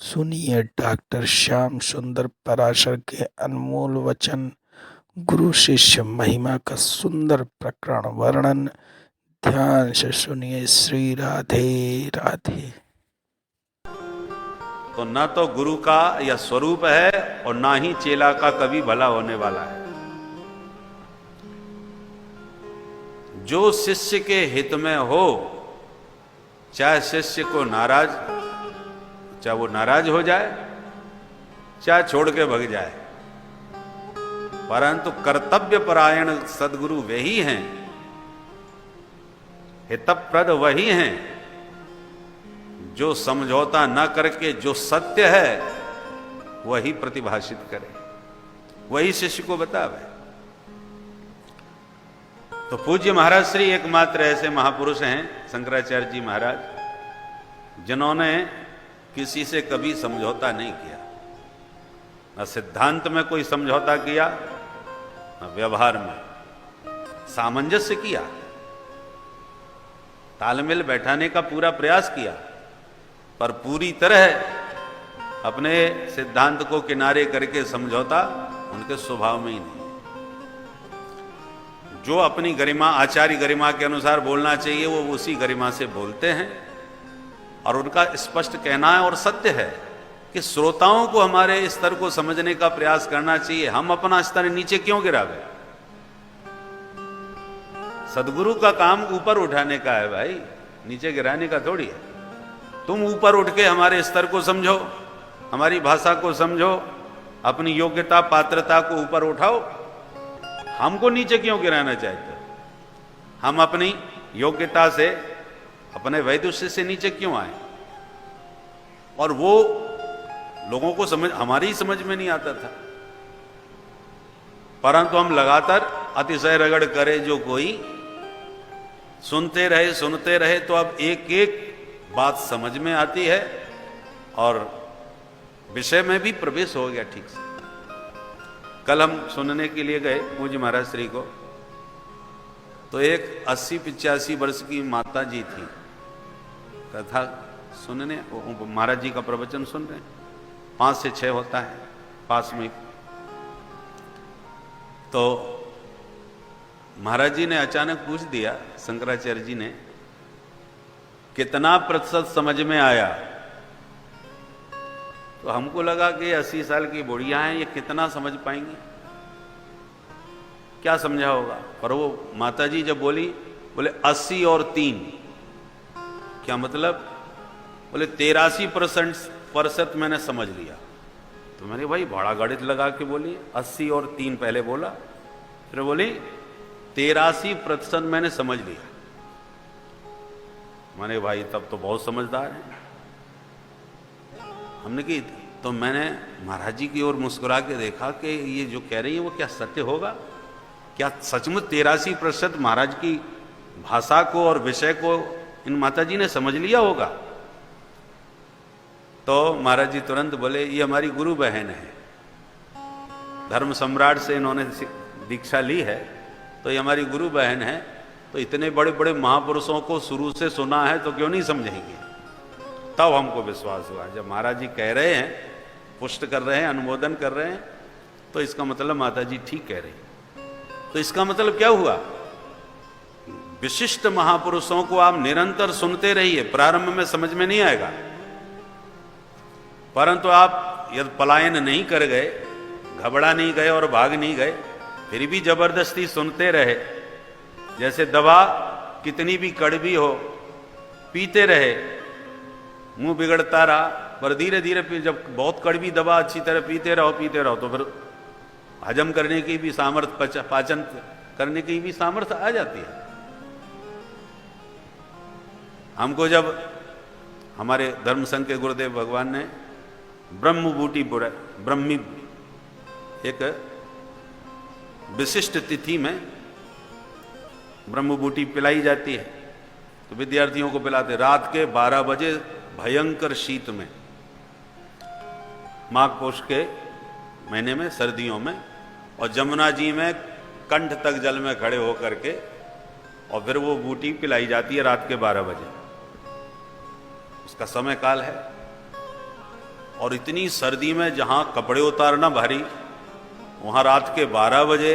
सुनिए डॉक्टर श्याम सुंदर पराशर के अनमोल वचन। गुरु शिष्य महिमा का सुंदर प्रकरण वर्णन। ध्यान से सुनिए। श्री राधे राधे। तो न तो गुरु का यह स्वरूप है और ना ही चेला का कभी भला होने वाला है। जो शिष्य के हित में हो, चाहे शिष्य को नाराज, चाहे वो नाराज हो जाए, चाहे छोड़ के भग जाए, परंतु कर्तव्य परायण सदगुरु वही हैं, हितप्रद वही हैं जो समझौता न करके जो सत्य है वही प्रतिभाषित करे, वही शिष्य को बतावे। तो पूज्य महाराज श्री एकमात्र ऐसे महापुरुष हैं शंकराचार्य जी महाराज, जिन्होंने किसी से कभी समझौता नहीं किया, न सिद्धांत में कोई समझौता किया, न व्यवहार में। सामंजस्य किया, तालमेल बैठाने का पूरा प्रयास किया, पर पूरी तरह अपने सिद्धांत को किनारे करके समझौता उनके स्वभाव में ही नहीं। जो अपनी गरिमा, आचार्य गरिमा के अनुसार बोलना चाहिए, वो उसी गरिमा से बोलते हैं। और उनका स्पष्ट कहना है और सत्य है कि श्रोताओं को हमारे स्तर को समझने का प्रयास करना चाहिए। हम अपना स्तर नीचे क्यों गिरावे? सदगुरु का काम ऊपर उठाने का है भाई, नीचे गिराने का थोड़ी है। तुम ऊपर उठ के हमारे स्तर को समझो, हमारी भाषा को समझो, अपनी योग्यता पात्रता को ऊपर उठाओ। हमको नीचे क्यों गिराना चाहते हो? हम अपनी योग्यता से, अपने वैदुष्य से नीचे क्यों आए? और वो लोगों को समझ, हमारी समझ में नहीं आता था, परंतु हम लगातार अतिशय रगड़ करे जो कोई, सुनते रहे तो अब एक एक बात समझ में आती है और विषय में भी प्रवेश हो गया ठीक से। कल हम सुनने के लिए गए पूज्य महाराज श्री को, तो एक 80-85 वर्ष की माता जी थी, कथा सुनने, महाराज जी का प्रवचन सुन रहे हैं। 5 से 6 होता है पास में। तो महाराज जी ने अचानक पूछ दिया, शंकराचार्य जी ने, कितना प्रतिशत समझ में आया? तो हमको लगा कि 80 साल की बुढ़िया हैं, ये कितना समझ पाएंगी, क्या समझा होगा। पर वो माताजी जब बोली, बोले 80 और 3, क्या मतलब? बोले 83% मैंने समझ लिया। तो मैंने भाई बड़ा गणित लगा के बोली, 80 और 3 पहले बोला, फिर बोली 83% मैंने समझ लिया। मैंने भाई तब तो बहुत समझदार है। हमने की, तो मैंने महाराज जी की ओर मुस्कुरा के देखा कि ये जो कह रही है वो क्या सत्य होगा? क्या सचमुच 83% महाराज की भाषा को और विषय को इन माता जी ने समझ लिया होगा? तो महाराज जी तुरंत बोले, ये हमारी गुरु बहन है, धर्म सम्राट से इन्होंने दीक्षा ली है, तो ये हमारी गुरु बहन है, तो इतने बड़े बड़े महापुरुषों को शुरू से सुना है तो क्यों नहीं समझेंगे? तब हमको विश्वास हुआ, जब महाराज जी कह रहे हैं, पुष्ट कर रहे हैं, अनुमोदन कर रहे हैं, तो इसका मतलब माता जी ठीक कह रही। तो इसका मतलब क्या हुआ? विशिष्ट महापुरुषों को आप निरंतर सुनते रहिए, प्रारंभ में समझ में नहीं आएगा, परंतु आप यदि पलायन नहीं कर गए, घबरा नहीं गए और भाग नहीं गए, फिर भी जबरदस्ती सुनते रहे, जैसे दवा कितनी भी कड़वी हो, पीते रहे, मुंह बिगड़ता रहा, पर धीरे धीरे जब बहुत कड़वी दवा अच्छी तरह पीते रहो तो फिर हजम करने की भी सामर्थ्य, पाचन करने की भी सामर्थ्य आ जाती है। हमको जब हमारे धर्म संघ के गुरुदेव भगवान ने ब्रह्म बूटी ब्रह्मी, एक विशिष्ट तिथि में ब्रह्म बूटी पिलाई जाती है, तो विद्यार्थियों को पिलाते रात के 12 बजे भयंकर शीत में, माघ पौष के महीने में, सर्दियों में, और जमुना जी में कंठ तक जल में खड़े होकर के, और फिर वो बूटी पिलाई जाती है रात के 12 बजे। उसका समय काल है। और इतनी सर्दी में जहाँ कपड़े उतारना भारी, वहाँ रात के 12 बजे,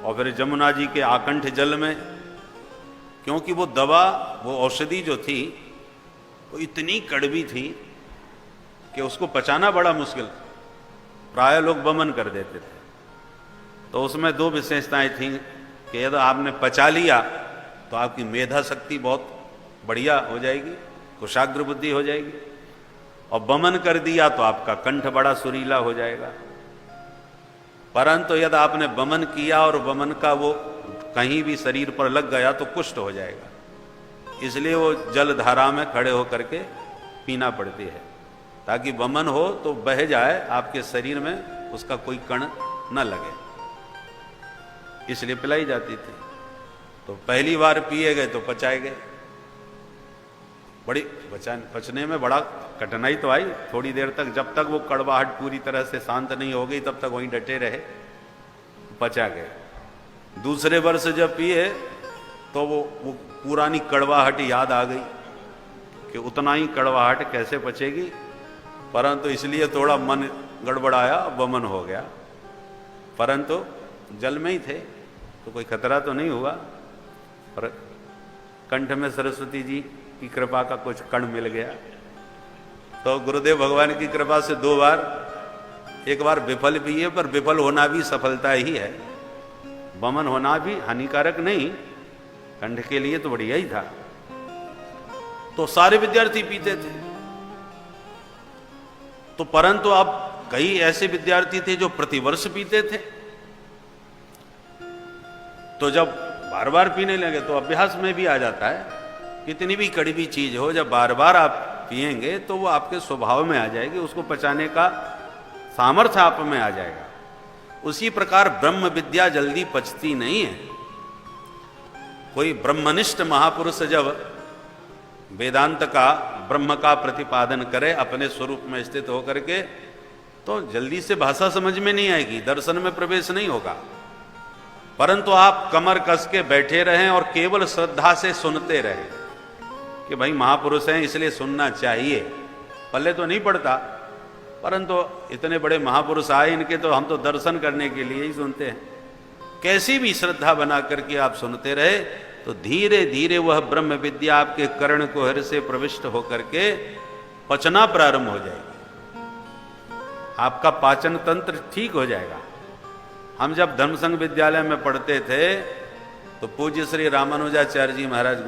और फिर जमुना जी के आकंठ जल में, क्योंकि वो दवा, वो औषधि जो थी वो इतनी कड़वी थी कि उसको पचाना बड़ा मुश्किल, प्राय लोग वमन कर देते थे। तो उसमें 2 विशेषताएं थीं कि यदि आपने पचा लिया तो आपकी मेधा शक्ति बहुत बढ़िया हो जाएगी, कुशाग्र बुद्धि हो जाएगी, और वमन कर दिया तो आपका कंठ बड़ा सुरीला हो जाएगा। परंतु यदि आपने वमन किया और वमन का वो कहीं भी शरीर पर लग गया तो कुष्ठ हो जाएगा, इसलिए वो जल धारा में खड़े होकर के पीना पड़ती है, ताकि वमन हो तो बह जाए आपके शरीर में, उसका कोई कण न लगे, इसलिए पिलाई जाती थी। तो पहली बार पिए गए तो पचाए गए, बड़ी पचने में बड़ा कठिनाई तो आई थोड़ी देर तक, जब तक वो कड़वाहट पूरी तरह से शांत नहीं हो गई तब तक वहीं डटे रहे, पचा गए। दूसरे वर्ष जब पिए तो वो पुरानी कड़वाहट याद आ गई कि उतना ही कड़वाहट कैसे पचेगी, परंतु इसलिए थोड़ा मन गड़बड़ाया, वमन हो गया, परंतु जल में ही थे तो कोई खतरा तो नहीं हुआ। पर कंठ में सरस्वती जी की कृपा का कुछ कण मिल गया, तो गुरुदेव भगवान की कृपा से 2 बार, एक बार विफल भी है, पर विफल होना भी सफलता ही है, वमन होना भी हानिकारक नहीं, कंठ के लिए तो बढ़िया ही था। तो सारे विद्यार्थी पीते थे। तो परंतु अब कई ऐसे विद्यार्थी थे जो प्रतिवर्ष पीते थे, तो जब बार बार पीने लगे तो अभ्यास में भी आ जाता है, कितनी भी कड़वी चीज हो, जब बार बार आप पिएंगे तो वो आपके स्वभाव में आ जाएगी, उसको पचाने का सामर्थ्य आप में आ जाएगा। उसी प्रकार ब्रह्म विद्या जल्दी पचती नहीं है। कोई ब्रह्मनिष्ठ महापुरुष जब वेदांत का, ब्रह्म का प्रतिपादन करे अपने स्वरूप में स्थित होकर के, तो जल्दी से भाषा समझ में नहीं आएगी, दर्शन में प्रवेश नहीं होगा, परंतु आप कमर कस के बैठे रहें और केवल श्रद्धा से सुनते रहें कि भाई महापुरुष हैं इसलिए सुनना चाहिए। पल्ले तो नहीं पड़ता, परंतु इतने बड़े महापुरुष आए, इनके तो हम तो दर्शन करने के लिए ही सुनते हैं। कैसी भी श्रद्धा बना करके आप सुनते रहे तो धीरे धीरे वह ब्रह्म विद्या आपके कर्ण कुहर से प्रविष्ट होकर के पचना प्रारंभ हो जाएगी, आपका पाचन तंत्र ठीक हो जाएगा। हम जब धर्मसंघ विद्यालय में पढ़ते थे तो पूज्य श्री रामानुजाचार्य जी महाराज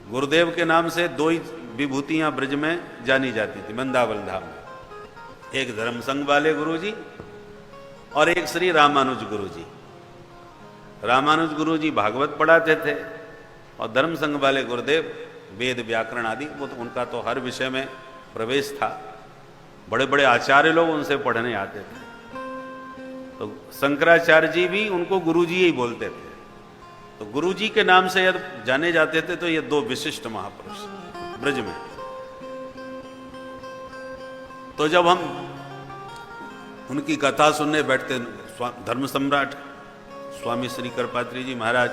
गुरुदेव के नाम से 2 ही विभूतियां ब्रज में जानी जाती थी वृंदावन धाम में, एक धर्मसंघ वाले गुरुजी और एक श्री रामानुज गुरुजी। रामानुज गुरुजी भागवत पढ़ाते थे और धर्मसंघ वाले गुरुदेव वेद व्याकरण आदि, वो तो उनका तो हर विषय में प्रवेश था, बड़े बड़े आचार्य लोग उनसे पढ़ने आते थे। तो शंकराचार्य जी भी उनको गुरुजी ही बोलते थे, तो गुरुजी के नाम से यदि जाने जाते थे तो ये 2 विशिष्ट महापुरुष ब्रज में। तो जब हम उनकी कथा सुनने बैठते, धर्म सम्राट स्वामी श्री कृपात्री जी महाराज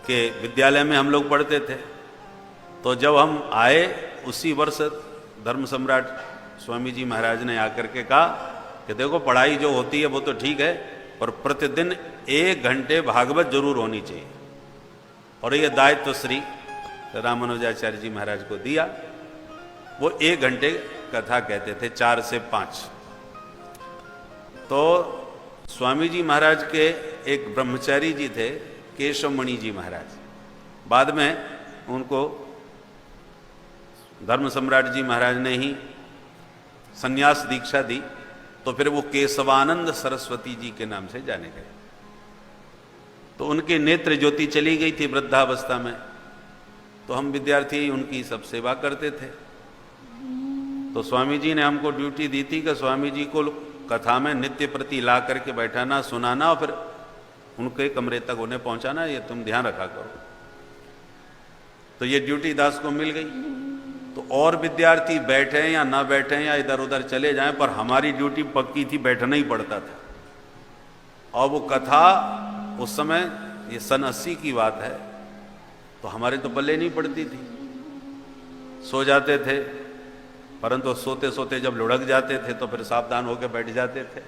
के विद्यालय में हम लोग पढ़ते थे, तो जब हम आए उसी वर्ष धर्म सम्राट स्वामी जी महाराज ने आकर के कहा कि देखो पढ़ाई जो होती है वो तो ठीक है, पर प्रतिदिन 1 घंटे भागवत जरूर होनी चाहिए। और ये दायित्व श्री रामानुजाचार्य जी महाराज को दिया। वो 1 घंटे कथा कहते थे, 4 से 5। तो स्वामी जी महाराज के एक ब्रह्मचारी जी थे, केशवमणि जी महाराज, बाद में उनको धर्म सम्राट जी महाराज ने ही संन्यास दीक्षा दी, तो फिर वो केशवानंद सरस्वती जी के नाम से जाने गए। तो उनके नेत्र ज्योति चली गई थी वृद्धावस्था में, तो हम विद्यार्थी उनकी सब सेवा करते थे। तो स्वामी जी ने हमको ड्यूटी दी थी कि स्वामी जी को कथा में नित्य प्रति ला करके बैठाना, सुनाना और फिर उनके कमरे तक उन्हें पहुंचाना, ये तुम ध्यान रखा करो। तो ये ड्यूटी दास को मिल गई। तो और विद्यार्थी बैठे या ना बैठे या इधर उधर चले जाएं, पर हमारी ड्यूटी पक्की थी, बैठना ही पड़ता था। और वो कथा उस समय, ये सन 80 की बात है, तो हमारे तो पल्ले नहीं पड़ती थी, सो जाते थे परंतु सोते सोते जब लुढ़क जाते थे तो फिर सावधान होकर बैठ जाते थे।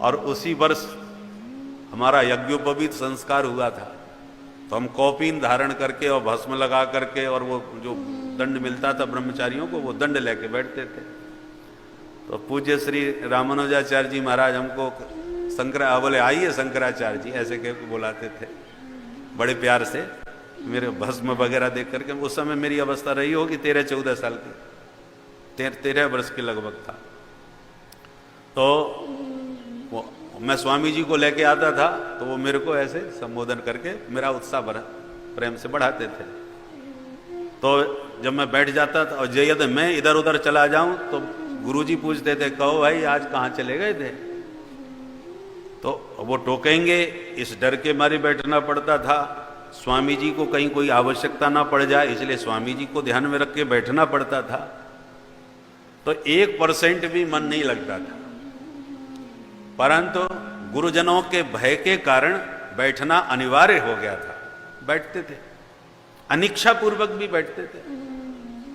और उसी वर्ष हमारा यज्ञोपवीत संस्कार हुआ था, तो हम कौपीन धारण करके और भस्म लगा करके और वो जो दंड मिलता था ब्रह्मचारियों को, वो दंड लेके बैठते थे। तो पूज्य श्री रामानुजाचार्य जी महाराज हमको बोले आइए शंकराचार्य जी, ऐसे कह के बुलाते थे बड़े प्यार से, मेरे भस्म वगैरह देख करके। उस समय मेरी अवस्था रही होगी 13-14 साल की, 13 वर्ष के लगभग था। तो वो मैं स्वामी जी को लेके आता था तो वो मेरे को ऐसे संबोधन करके मेरा उत्साह प्रेम से बढ़ाते थे। तो जब मैं बैठ जाता था और यदि मैं इधर उधर चला जाऊं तो गुरुजी पूछते थे, कहो भाई आज कहाँ चले गए थे? तो वो टोकेंगे, इस डर के मारे बैठना पड़ता था। स्वामी जी को कहीं कोई आवश्यकता ना पड़ जाए, इसलिए स्वामी जी को ध्यान में रख के बैठना पड़ता था। तो 1% भी मन नहीं लगता था, परंतु गुरुजनों के भय के कारण बैठना अनिवार्य हो गया था। बैठते थे, अनिच्छा पूर्वक भी बैठते थे,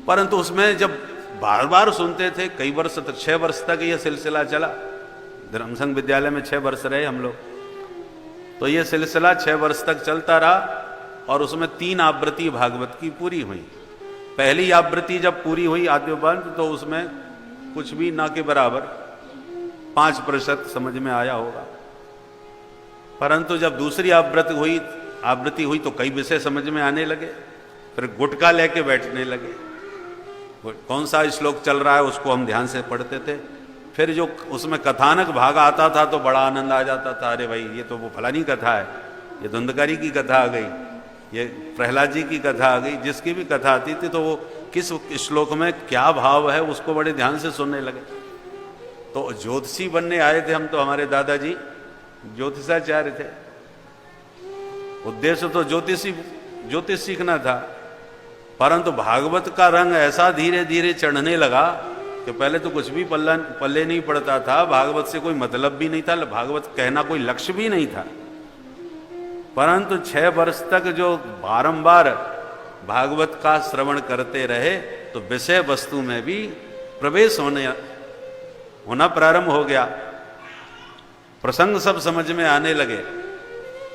परंतु उसमें जब बार बार सुनते थे, कई वर्ष तक, 6 वर्ष तक यह सिलसिला चला। धर्मसंघ विद्यालय में 6 वर्ष रहे हम लोग, तो यह सिलसिला 6 वर्ष तक चलता रहा। और उसमें 3 आवृत्ति भागवत की पूरी हुई। पहली आवृत्ति जब पूरी हुई आद्योपंत, तो उसमें कुछ भी ना के बराबर 5% समझ में आया होगा। परंतु जब दूसरी आवृत्ति हुई तो कई विषय समझ में आने लगे। फिर गुटका लेके बैठने लगे, कौन सा श्लोक चल रहा है उसको हम ध्यान से पढ़ते थे। फिर जो उसमें कथानक भाग आता था तो बड़ा आनंद आ जाता था, अरे भाई ये तो वो फलानी कथा है, ये धुंधकारी की कथा आ गई, ये प्रहलाद जी की कथा आ गई। जिसकी भी कथा आती थी तो वो किस श्लोक में क्या भाव है उसको बड़े ध्यान से सुनने लगे। तो ज्योतिषी बनने आए थे हम, तो हमारे दादाजी ज्योतिषाचार्य थे। उद्देश्य तो ज्योतिष सीखना था, परंतु भागवत का रंग ऐसा धीरे धीरे चढ़ने लगा कि पहले तो कुछ भी पल्ले नहीं पड़ता था, भागवत से कोई मतलब भी नहीं था, भागवत कहना कोई लक्ष्य भी नहीं था। परंतु 6 वर्ष तक जो बारंबार भागवत का श्रवण करते रहे तो विषय वस्तु में भी प्रवेश होना प्रारंभ हो गया, प्रसंग सब समझ में आने लगे।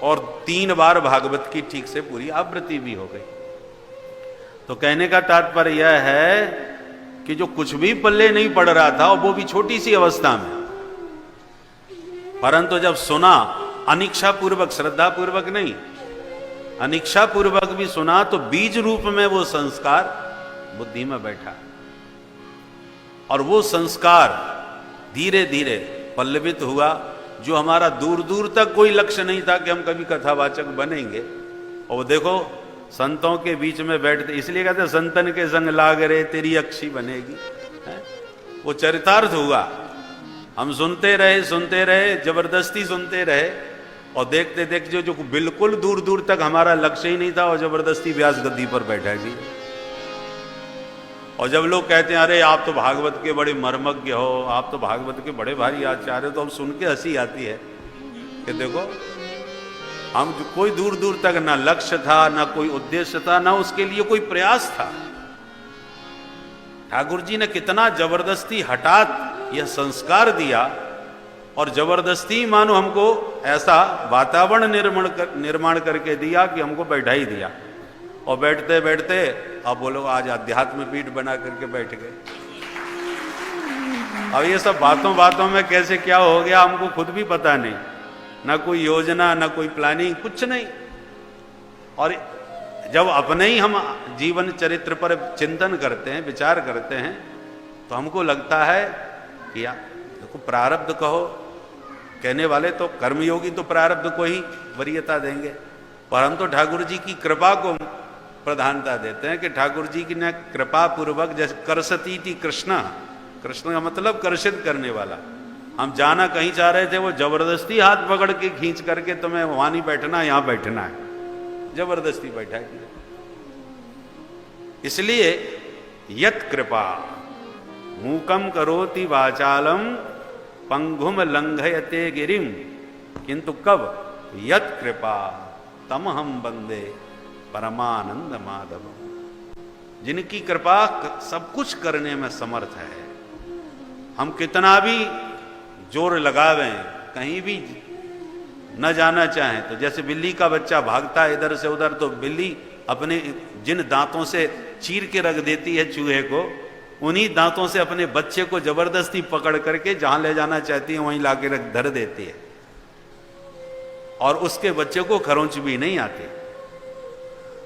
और 3 बार भागवत की ठीक से पूरी आवृत्ति भी हो गई। तो कहने का तात्पर्य यह है कि जो कुछ भी पल्ले नहीं पड़ रहा था, और वो भी छोटी सी अवस्था में, परंतु जब सुना अनिच्छा पूर्वक, श्रद्धा पूर्वक नहीं, अनिच्छा पूर्वक भी सुना, तो बीज रूप में वो संस्कार बुद्धि में बैठा। और वो संस्कार धीरे धीरे पल्लवित हुआ। जो हमारा दूर दूर तक कोई लक्ष्य नहीं था कि हम कभी कथावाचक बनेंगे, और देखो संतों के बीच में बैठते, इसलिए कहते संतन के संग लाग रे तेरी अक्षी बनेगी, है? वो चरितार्थ हुआ। हम सुनते रहे, जबरदस्ती सुनते रहे, और देखते देखते जो बिल्कुल दूर दूर तक हमारा लक्ष्य ही नहीं था, और जबरदस्ती व्यास गद्दी पर बैठा जी। और जब लोग कहते हैं अरे आप तो भागवत के बड़े मर्मज्ञ हो, आप तो भागवत के बड़े भारी आचार्य हो, तो हम सुन के हंसी आती है कि देखो हम कोई दूर दूर तक ना लक्ष्य था, ना कोई उद्देश्य था, ना उसके लिए कोई प्रयास था। ठाकुर जी ने कितना जबरदस्ती हठात यह संस्कार दिया, और जबरदस्ती मानो हमको ऐसा वातावरण निर्माण करके दिया कि हमको बैठा ही दिया। और बैठते बैठते अब बोलो आज अध्यात्म पीठ बना करके बैठ गए। अब ये सब बातों बातों में कैसे क्या हो गया हमको खुद भी पता नहीं, ना कोई योजना, ना कोई प्लानिंग, कुछ नहीं। और जब अपने ही हम जीवन चरित्र पर चिंतन करते हैं, विचार करते हैं, तो हमको लगता है कि देखो प्रारब्ध कहो, कहने वाले तो कर्मयोगी तो प्रारब्ध को ही वरीयता देंगे, परंतु ठाकुर जी की कृपा को प्रधानता देते हैं कि ठाकुर जी की ने कृपा पूर्वक, जैसे करसती थी कृष्ण, कृष्ण का मतलब कर्षित करने वाला। हम जाना कहीं चाह रहे थे, वो जबरदस्ती हाथ पकड़ के खींच करके तुम्हें वहां नहीं बैठना, यहां बैठना है, जबरदस्ती बैठा किया। इसलिए यत कृपा मूकम करोति वाचालम पंगुम लंघयते गिरिम, किंतु कब यत कृपा तम हम बंदे परमानंद माधव। जिनकी कृपा सब कुछ करने में समर्थ है। हम कितना भी जोर लगावें, कहीं भी न जाना चाहें, तो जैसे बिल्ली का बच्चा भागता है इधर से उधर, तो बिल्ली अपने जिन दांतों से चीर के रख देती है चूहे को, उन्हीं दांतों से अपने बच्चे को जबरदस्ती पकड़ करके जहां ले जाना चाहती है वहीं लाके रख धर देती है, और उसके बच्चे को खरोंच भी नहीं आती,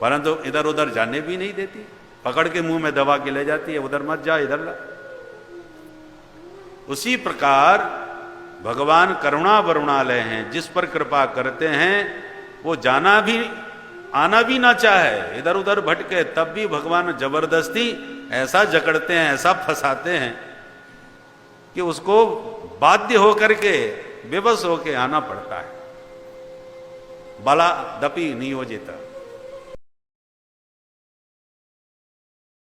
परंतु इधर उधर जाने भी नहीं देती, पकड़ के मुंह में दबा के ले जाती है, उधर मत जा इधर ला। उसी प्रकार भगवान करुणा वरुणालय हैं, जिस पर कृपा करते हैं वो जाना भी आना भी ना चाहे, इधर उधर भटके, तब भी भगवान जबरदस्ती ऐसा जकड़ते हैं, ऐसा फंसाते हैं कि उसको बाध्य होकर के, विवश होके आना पड़ता है। बला दपि नियोजित।